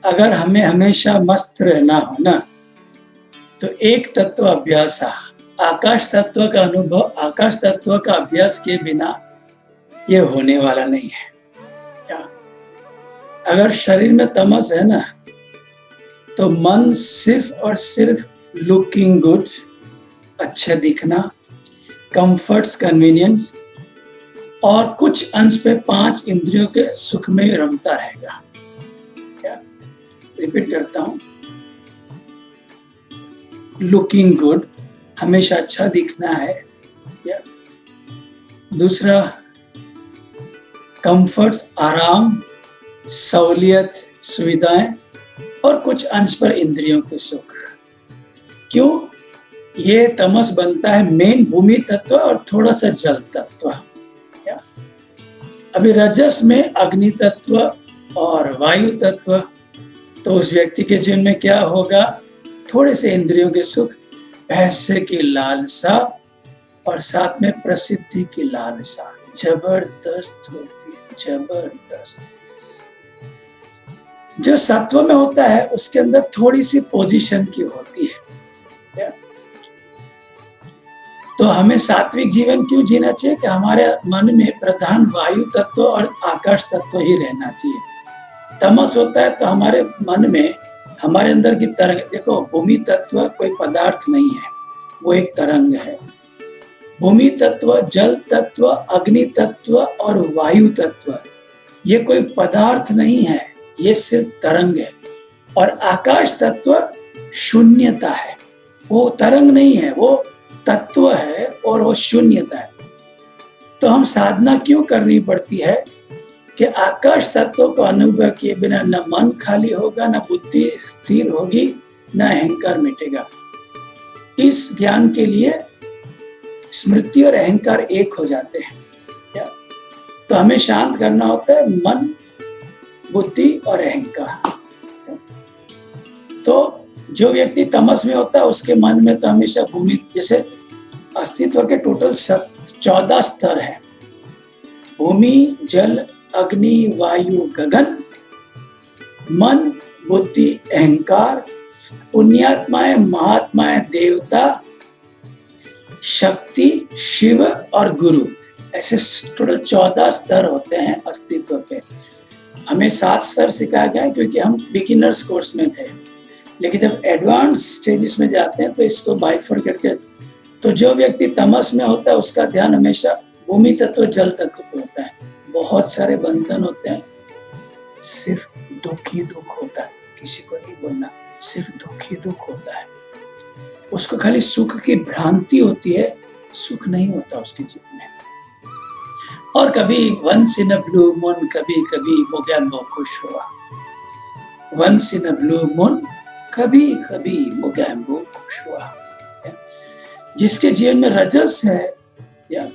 अगर हमें हमेशा मस्त रहना हो ना, तो एक तत्व अभ्यास आकाश तत्व का अनुभव, आकाश तत्व का अभ्यास के बिना ये होने वाला नहीं है। क्या अगर शरीर में तमस है ना, तो मन सिर्फ और सिर्फ लुकिंग गुड, अच्छा दिखना, कंफर्ट्स, कन्वीनियंस और कुछ अंश पे 5 इंद्रियों के सुख में रमता रहेगा। क्या रिपीट करता हूं, लुकिंग गुड, हमेशा अच्छा दिखना है। या दूसरा, कंफर्ट्स, आराम, सहूलियत, सुविधाएं और कुछ अंश पर इंद्रियों के सुख। क्यों? ये तमस बनता है मेन भूमि तत्व और थोड़ा सा जल तत्व। क्या अभी रजस में अग्नि तत्व और वायु तत्व, तो उस व्यक्ति के जीवन में क्या होगा? थोड़े से इंद्रियों के सुख, पैसे की लालसा और साथ में प्रसिद्धि की लालसा जबरदस्त होती है, जबरदस्त। जो सत्व में होता है उसके अंदर थोड़ी सी पोजीशन की होती है। तो हमें सात्विक जीवन क्यों जीना चाहिए? कि हमारे मन में प्रधान वायु तत्व और आकाश तत्व ही रहना चाहिए। तमस होता है तो हमारे मन में, हमारे अंदर की तरंग, देखो भूमि तत्व कोई पदार्थ नहीं है, वो एक तरंग है। भूमि तत्व, जल तत्व, अग्नि तत्व और वायु तत्व, ये कोई पदार्थ नहीं है, ये सिर्फ तरंग है। और आकाश तत्व शून्यता है, वो तरंग नहीं है, वो तत्व है और वो शून्यता है। तो हम साधना क्यों करनी पड़ती है? कि आकाश तत्व को अनुभव किए बिना न मन खाली होगा, न बुद्धि स्थिर होगी, न अहंकार मिटेगा। इस ज्ञान के लिए स्मृति और अहंकार एक हो जाते हैं। क्या? तो हमें शांत करना होता है मन, बुद्धि और अहंकार। तो जो व्यक्ति तमस में होता है उसके मन में तो हमेशा भूमि, जैसे अस्तित्व के टोटल 14 स्तर है। भूमि, जल, अग्नि, वायु, गगन, मन, बुद्धि, अहंकार, पुण्यात्माएं, महात्माएं, देवता, शक्ति, शिव और गुरु, ऐसे टोटल 14 स्तर होते हैं अस्तित्व के। हमें 7 स्तर सिखाया गया क्योंकि हम बिगिनर्स कोर्स में थे, लेकिन जब एडवांस स्टेजेस में जाते हैं तो इसको बाइफरकेट करके, तो जो व्यक्ति तमस में होता है उसका ध्यान हमेशा भूमि तत्व, जल तत्व पे होता है। बहुत सारे बंधन होते हैं, सिर्फ दुख ही दुख होता है, किसी को नहीं बोलना, सिर्फ दुख ही दुख होता है। उसको खाली सुख की भ्रांति होती है, सुख नहीं होता उसके जीवन में। और कभी once in a blue moon, कभी कभी मोगैम्बो खुश हुआ। Once in a blue moon, कभी कभी मोगैम्बो खुश हुआ। जिसके जीवन में रजस है, या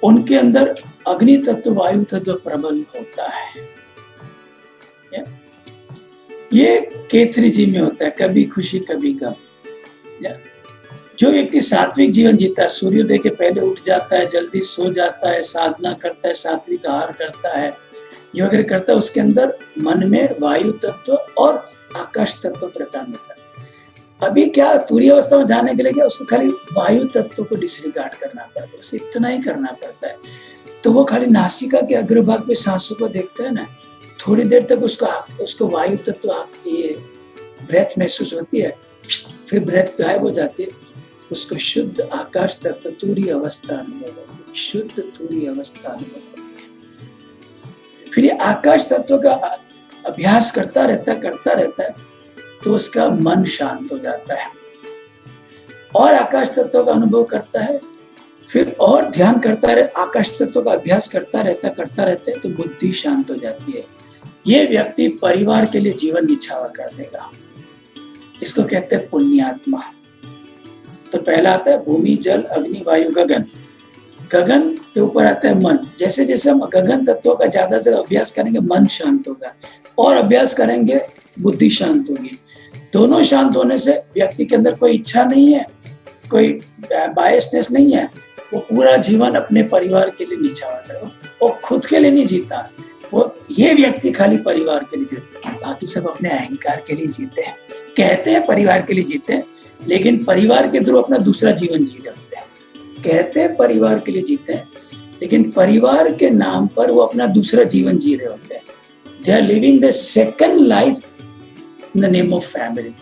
उनके अंदर अग्नि तत्व, वायु तत्व प्रबल होता है। ये केतरी जी में होता है, कभी खुशी कभी गम। जो व्यक्ति सात्विक जीवन जीता है, सूर्योदय के पहले उठ जाता है, जल्दी सो जाता है, साधना करता है, सात्विक आहार करता है, ये वगैरह करता है, उसके अंदर मन में वायु तत्व और आकाश तत्व प्रदान होता है। अभी क्या तुरीय अवस्था में जाने के लिए क्या उसको खाली वायु तत्व को डिसरिगार्ड करना पड़ता है, उसे इतना ही करना पड़ता है। तो वो खाली नासिका के अग्रभाग पे सांसों को देखता है ना, थोड़ी देर तक उसको वायु तत्व, ये ब्रेथ महसूस होती है, फिर ब्रेथ गायब हो जाती है, उसको शुद्ध आकाश तत्व तुरीय अवस्था अनुभव होती है, शुद्ध तुरीय अवस्था अनुभव होती है। फिर ये आकाश तत्व का अभ्यास करता रहता है तो उसका मन शांत हो जाता है और आकाश तत्व का अनुभव करता है, फिर और ध्यान करता रहे, आकाश तत्व का अभ्यास करता रहता है तो बुद्धि शांत हो जाती है। ये व्यक्ति परिवार के लिए जीवन निछावर कर देगा, इसको कहते हैं पुण्यात्मा। तो पहला आता है भूमि, जल, अग्नि, वायु, गगन। गगन के ऊपर आता है मन। जैसे जैसे हम गगन तत्वों का ज्यादा से ज्यादा अभ्यास करेंगे मन शांत होगा, और अभ्यास करेंगे बुद्धि शांत होगी। दोनों शांत होने से व्यक्ति के अंदर कोई इच्छा नहीं है, कोई बायसनेस नहीं है, वो पूरा जीवन अपने परिवार के लिए निछावर करे, वो खुद के लिए नहीं जीता, वो ये व्यक्ति खाली परिवार के लिए जीता, बाकी सब अपने अहंकार के लिए जीते हैं। कहते हैं परिवार के लिए जीते हैं, लेकिन परिवार के थ्रू अपना दूसरा जीवन जी रहे होते हैं। कहते हैं परिवार के लिए जीते हैं, लेकिन परिवार के नाम पर वो अपना दूसरा जीवन जी रहे होते हैं। They are living the second life in the name of family.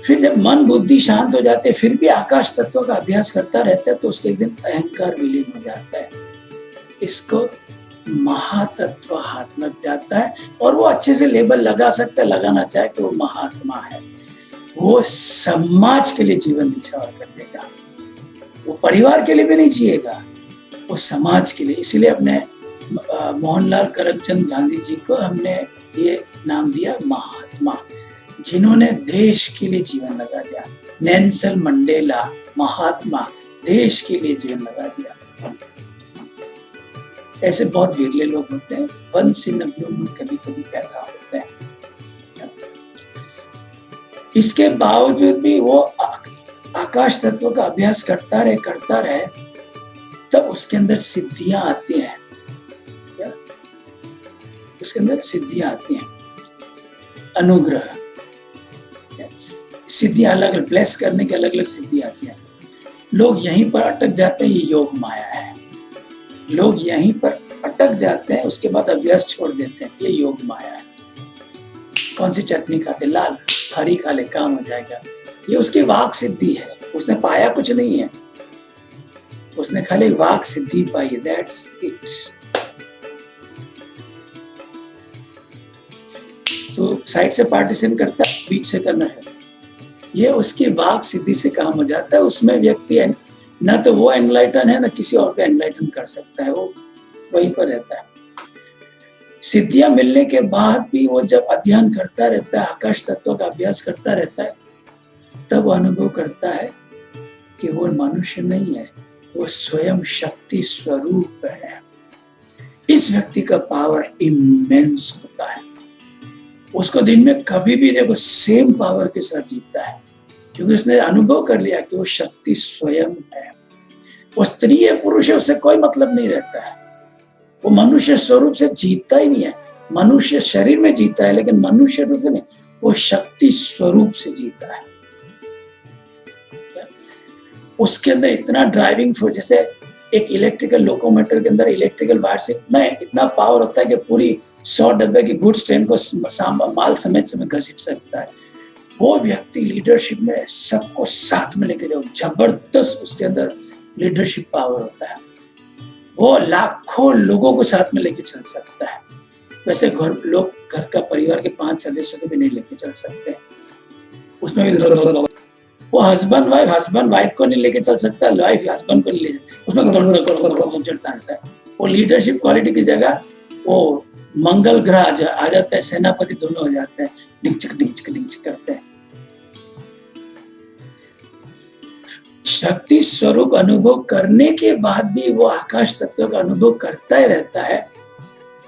फिर जब मन बुद्धि शांत हो जाते, फिर भी आकाश तत्व का अभ्यास करता रहता है, तो उसके एक दिन अहंकार विलीन हो जाता है। इसको महातत्व हाथ लग जाता है, और वो अच्छे से लेबल लगा सकता है, लगाना चाहे तो वो महात्मा है। वो समाज के लिए जीवन निछावर कर देगा, वो परिवार के लिए भी नहीं जिएगा, वो समाज के लिए। इसलिए अपने मोहनलाल करमचंद गांधी जी को हमने ये नाम दिया महात्मा, जिन्होंने देश के लिए जीवन लगा दिया। नेल्सन मंडेला महात्मा, देश के लिए जीवन लगा दिया। ऐसे बहुत विरले लोग होते हैं, once in a blue moon कभी कभी पैदा होते हैं। इसके बावजूद भी वो आकाश तत्व का अभ्यास करता रहे, तब उसके अंदर सिद्धियां आती हैं। उसके अंदर सिद्धियां आती हैं, अनुग्रह सिद्धियां, अलग ब्लेस करने की अलग अलग सिद्धियां आती हैं। लोग यहीं पर अटक जाते हैं, ये योग माया है। लोग यहीं पर अटक जाते हैं, उसके बाद अभ्यास छोड़ देते हैं, ये योग माया है। कौन सी चटनी खाते, लाल, हरी खा ले, काम हो जाएगा, ये उसकी वाक सिद्धि है। उसने पाया कुछ नहीं है, उसने खाली वाक सिद्धि पाई, दैट्स इट। तो साइड से पार्टीशन करता है, बीच से करना है, ये उसकी वाक सिद्धि से काम हो जाता है। उसमें व्यक्ति ना तो वो एनलाइटन है, ना किसी और को एनलाइटन कर सकता है, वो वहीं पर रहता है। सिद्धियां मिलने के बाद भी वो जब अध्ययन करता रहता है, आकाश तत्व का अभ्यास करता रहता है, तब वो अनुभव करता है कि वो मनुष्य नहीं है, वो स्वयं शक्ति स्वरूप है। इस व्यक्ति का पावर इमेंस होता है। उसको दिन में कभी भी देखो सेम पावर के साथ जीतता है, क्योंकि उसने अनुभव कर लिया कि वो शक्ति स्वयं है। वो स्त्री है पुरुष है, उससे कोई मतलब नहीं रहता है। वो मनुष्य स्वरूप से जीतता ही नहीं है, मनुष्य शरीर में जीता है, लेकिन मनुष्य रूप में नहीं, वो शक्ति स्वरूप से जीता है। उसके अंदर इतना ड्राइविंग फोर्स, जैसे एक इलेक्ट्रिकल लोकोमोटर के अंदर इलेक्ट्रिकल वायर से इतना पावर होता है कि पूरी 100 डब्बे की गुड्स ट्रेन को माल समेत घसीट सकता है। वो व्यक्ति लीडरशिप में सबको साथ में लेके जाओ, जबरदस्त उसके अंदर लीडरशिप पावर होता है। वो लाखों लोगों को साथ में लेके चल सकता है। वैसे घर का परिवार के 5 सदस्यों को भी नहीं लेके चल सकते, उसमें भी वो हस्बैंड वाइफ को नहीं लेके चल सकता, वाइफ हस्बैंड को नहीं ले उसमें चलता रहता है। वो लीडरशिप क्वालिटी की जगह वो मंगल ग्रह आ जाता है, सेनापति दोनों हो जाते हैं, डिंचक करते हैं। शक्ति स्वरूप अनुभव करने के बाद भी वो आकाश तत्व का अनुभव करता ही रहता है,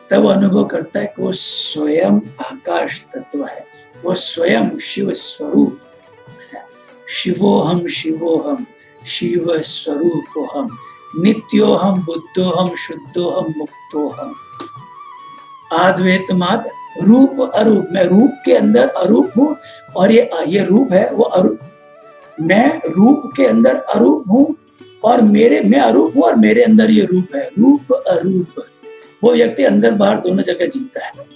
तब अनुभव करता है कि वो स्वयं आकाश तत्व है, वो स्वयं शिव स्वरूप है। शिवोहम शिवोहम शिव स्वरूपोहम नित्योहम बुद्धोहम शुद्धोहम मुक्तोहम। अद्वैतमाद रूप अरूप, मैं रूप के अंदर अरूप हूँ, और ये रूप है वो अरूप, मैं रूप के अंदर अरूप हूँ, और मैं अरूप हूँ और मेरे अंदर ये रूप है, रूप अरूप। वो व्यक्ति अंदर बाहर दोनों जगह जीता है।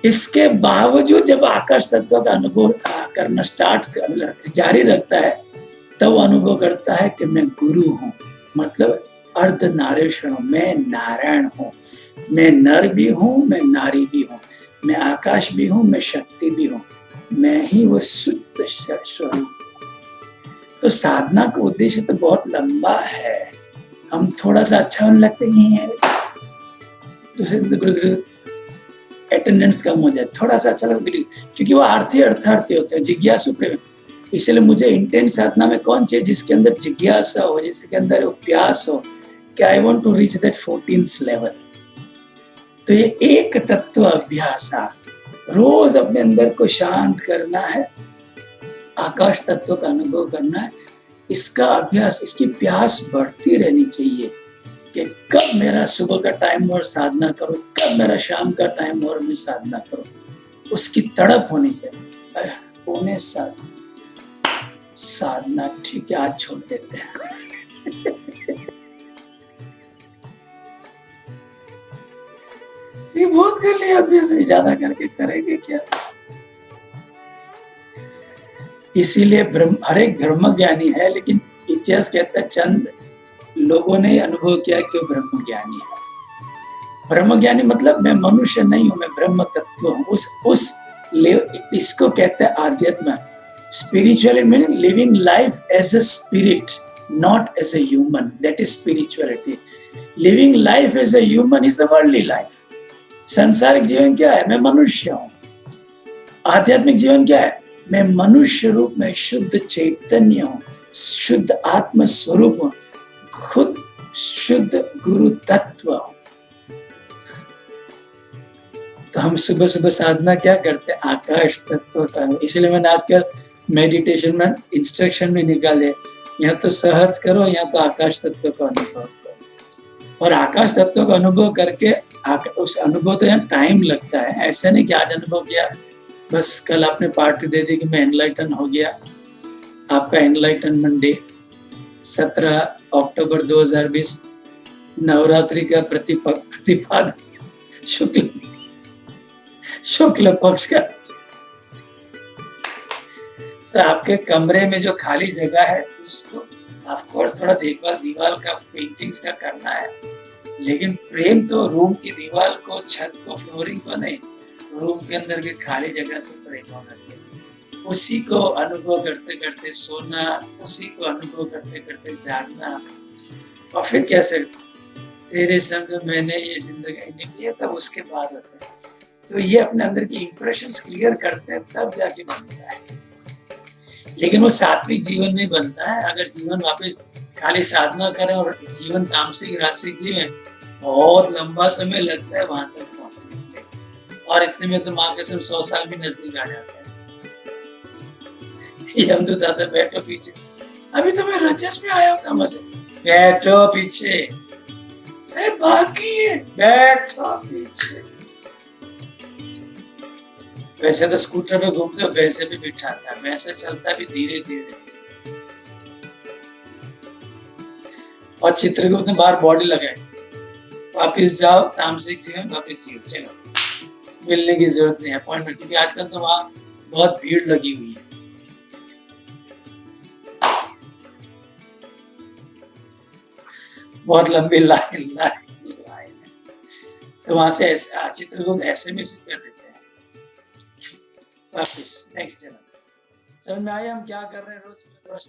इसके बावजूद जब आकाश तत्व का अनुभव करना जारी रखता है, तब वो अनुभव करता है कि मैं गुरु हूँ, मतलब अर्ध नारेश्वर हूँ, मैं नारायण हूँ, मैं नर भी हूँ, मैं नारी भी हूँ, मैं आकाश भी हूँ, मैं शक्ति भी हूँ, मैं ही वो शुद्ध स्वरूप। तो साधना का उद्देश्य तो बहुत लंबा है, हम थोड़ा सा अच्छा होने लगते ही हैं, दूसरे अटेंडेंस कम हो जाए, थोड़ा सा अच्छा लगता है, क्योंकि वो अर्थार्थी होते हैं, जिज्ञासु प्रेम। इसलिए मुझे इंटेंस साधना में कौन चाहिए, जिसके अंदर जिज्ञासा हो, जिसके अंदर वो प्यास हो कि I want to reach that 14th level. तो ये एक तत्व अभ्यास, रोज अपने अंदर को शांत करना है, आकाश तत्व का अनुभव करना है, इसका अभ्यास, इसकी प्यास बढ़ती रहनी चाहिए कि कब मेरा सुबह का टाइम और साधना करूं, कब मेरा शाम का टाइम और मैं साधना करूं, उसकी तड़प होनी चाहिए। होने साधना ठीक है, आज छोड़ देते हैं। ये बहुत कर लिया, अभ्यास भी ज्यादा करके करेंगे क्या। इसीलिए हर एक ब्रह्म ज्ञानी है, लेकिन इतिहास कहता है चंद लोगों ने अनुभव किया कि वो ब्रह्म ज्ञानी है। ब्रह्म ज्ञानी मतलब मैं मनुष्य नहीं हूं, मैं ब्रह्म तत्व हूं। उस इसको कहते हैं आध्यात्म। Spiritual meaning living life as a spirit, not as a human, that is spirituality. Living life as a human is the worldly life. सांसारिक जीवन क्या है? मैं मनुष्य हूं। आध्यात्मिक जीवन क्या है? मैं मनुष्य रूप में शुद्ध चैतन्य हूं, शुद्ध आत्म स्वरूप हूं, खुद शुद्ध गुरु तत्व हूं। तो हम सुबह सुबह साधना क्या करते हैं? आकाश तत्व का। इसलिए मैंने आजकल मेडिटेशन में इंस्ट्रक्शन भी निकाले, या तो सहज करो या तो आकाश तत्व का अनुभव करो। और आकाश तत्व का अनुभव करके उस अनुभव तो यहाँ टाइम लगता है। ऐसा नहीं कि आज अनुभव किया बस कल आपने पार्टी दे दी कि मैं एनलाइटन हो गया। आपका एनलाइटनमेंट डे 17 अक्टूबर 2020 नवरात्रि का प्रतिपाद शुक्ल पक्ष का। तो आपके कमरे में जो खाली जगह है उसको ऑफ कोर्स थोड़ा देखभाल दीवार का, पेंटिंग्स का करना है, लेकिन प्रेम तो रूम की दीवार को, छत को, फ्लोरिंग को नहीं, रूम के अंदर भी खाली जगह से प्रेम होना चाहिए। उसी को अनुभव करते करते सोना, उसी को अनुभव करते करते जागना। और फिर कैसे तेरे संग मैंने ये जिंदगी नहीं किया, तब उसके बाद होता है। तो ये अपने अंदर की इंप्रेशंस क्लियर करते हैं, तब जाके बनता है। लेकिन वो सात्विक जीवन में बनता है। अगर जीवन वापस खाली साधना करें और जीवन तामसिक राजसिक जीवन, बहुत लंबा समय लगता है वहां तक पहुंचने के लिए। और इतने में तो माँ कसम 100 साल भी नजदीक आ जाते हैं। ये हम तो दादा बैठो पीछे, अभी तो मैं रजस में आया हूँ तमस से, बैठो पीछे, अरे बाकी है, बैठो पीछे। वैसे तो स्कूटर पे घूमते हो, वैसे भी बिठाता है, वैसे चलता भी धीरे धीरे। और चित्रगुप्त ने बाहर बॉडी लगाई, वापिस जाओ तामसिक जीवन, वापिस जियो, चलो मिलने की जरूरत नहीं है अपॉइंटमेंट, क्योंकि आजकल तो वहां बहुत भीड़ लगी हुई है। बहुत लंबी लाइन है। तो वहां से चित्रगुप्त ऐसे मैसेज कर देते हैं, वापिस नेक्स्ट जन्म। समझ में आया हम क्या कर रहे हैं रोज?